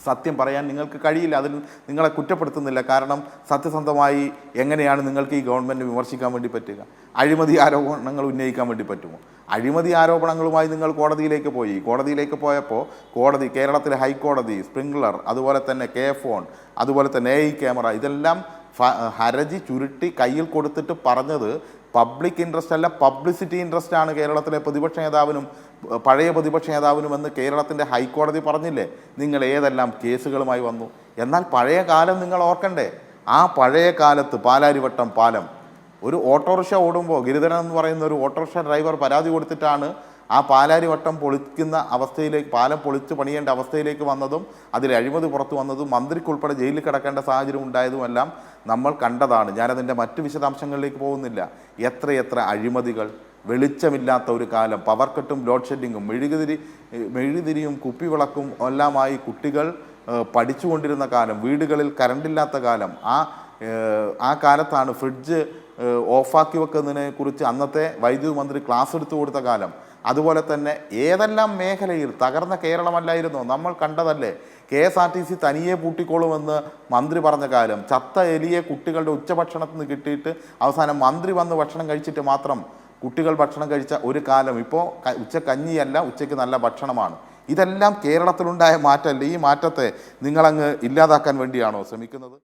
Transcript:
സത്യം പറയാൻ നിങ്ങൾക്ക് കഴിയില്ല. അതിൽ നിങ്ങളെ കുറ്റപ്പെടുത്തുന്നില്ല. കാരണം സത്യസന്ധമായി എങ്ങനെയാണ് നിങ്ങൾക്ക് ഈ ഗവൺമെൻറ് വിമർശിക്കാൻ വേണ്ടി പറ്റുക? അഴിമതി ആരോപണങ്ങൾ ഉന്നയിക്കാൻ വേണ്ടി പറ്റുമോ? അഴിമതി ആരോപണങ്ങളുമായി നിങ്ങൾ കോടതിയിലേക്ക് പോയി. കോടതിയിലേക്ക് പോയപ്പോൾ കേരളത്തിലെ ഹൈക്കോടതി സ്പ്രിംഗ്ലർ, അതുപോലെ തന്നെ ഫോൺ, അതുപോലെ തന്നെ AI ക്യാമറ, ഇതെല്ലാം ഹർജി ചുരുട്ടി കയ്യിൽ കൊടുത്തിട്ട് പറഞ്ഞത് പബ്ലിക് ഇൻട്രസ്റ്റ് അല്ല, പബ്ലിസിറ്റി ഇൻട്രസ്റ്റ് ആണ് കേരളത്തിലെ പ്രതിപക്ഷ നേതാവിനും പഴയ പ്രതിപക്ഷ നേതാവിനുമെന്ന് കേരളത്തിൻ്റെ ഹൈക്കോടതി പറഞ്ഞില്ലേ? നിങ്ങൾ ഏതെല്ലാം കേസുകളുമായി വന്നു? എന്നാൽ പഴയ കാലം നിങ്ങൾ ഓർക്കണ്ടേ? ആ പഴയ കാലത്ത് പാലാരിവട്ടം പാലം, ഒരു ഓട്ടോറിക്ഷ ഓടുമ്പോൾ ഗിരിധരൻ എന്ന് പറയുന്ന ഒരു ഓട്ടോറിക്ഷ ഡ്രൈവർ പരാതി കൊടുത്തിട്ടാണ് ആ പാലാരിവട്ടം പൊളിക്കുന്ന അവസ്ഥയിലേക്ക്, പാലം പൊളിച്ച് പണിയേണ്ട അവസ്ഥയിലേക്ക് വന്നതും അതിൽ അഴിമതി പുറത്തു വന്നതും മന്ത്രിക്കുൾപ്പെടെ ജയിലിൽ കിടക്കേണ്ട സാഹചര്യം ഉണ്ടായതുമെല്ലാം നമ്മൾ കണ്ടതാണ്. ഞാനതിൻ്റെ മറ്റു വിശദാംശങ്ങളിലേക്ക് പോകുന്നില്ല. എത്രയെത്ര അഴിമതികൾ! വെളിച്ചമില്ലാത്ത ഒരു കാലം, പവർ കട്ടും ലോഡ് ഷെഡിങ്ങും, മെഴുകുതിരിയും കുപ്പിവിളക്കും എല്ലാമായി കുട്ടികൾ പഠിച്ചുകൊണ്ടിരുന്ന കാലം, വീടുകളിൽ കറണ്ടില്ലാത്ത കാലം, ആ കാലത്താണ് ഫ്രിഡ്ജ് ഓഫാക്കി വെക്കുന്നതിനെ കുറിച്ച് അന്നത്തെ വൈദ്യുതി മന്ത്രി ക്ലാസ് എടുത്തു കൊടുത്ത കാലം. അതുപോലെ തന്നെ ഏതെല്ലാം മേഖലയിൽ തകർന്ന കേരളമല്ലായിരുന്നോ നമ്മൾ കണ്ടതല്ലേ? KSRTC തനിയെ പൂട്ടിക്കോളുമെന്ന് മന്ത്രി പറഞ്ഞ കാലം, ചത്ത എലിയെ കുട്ടികളുടെ ഉച്ചഭക്ഷണത്തിൽ നിന്ന് കിട്ടിയിട്ട് അവസാനം മന്ത്രി വന്ന് ഭക്ഷണം കഴിച്ചിട്ട് മാത്രം കുട്ടികൾ ഭക്ഷണം കഴിച്ച ഒരു കാലം. ഇപ്പോൾ ഉച്ചക്കഞ്ഞിയല്ല, ഉച്ചയ്ക്ക് നല്ല ഭക്ഷണമാണ്. ഇതെല്ലാം കേരളത്തിലുണ്ടായ മാറ്റമല്ലേ? ഈ മാറ്റത്തെ നിങ്ങളങ്ങ് ഇല്ലാതാക്കാൻ വേണ്ടിയാണോ ശ്രമിക്കുന്നത്?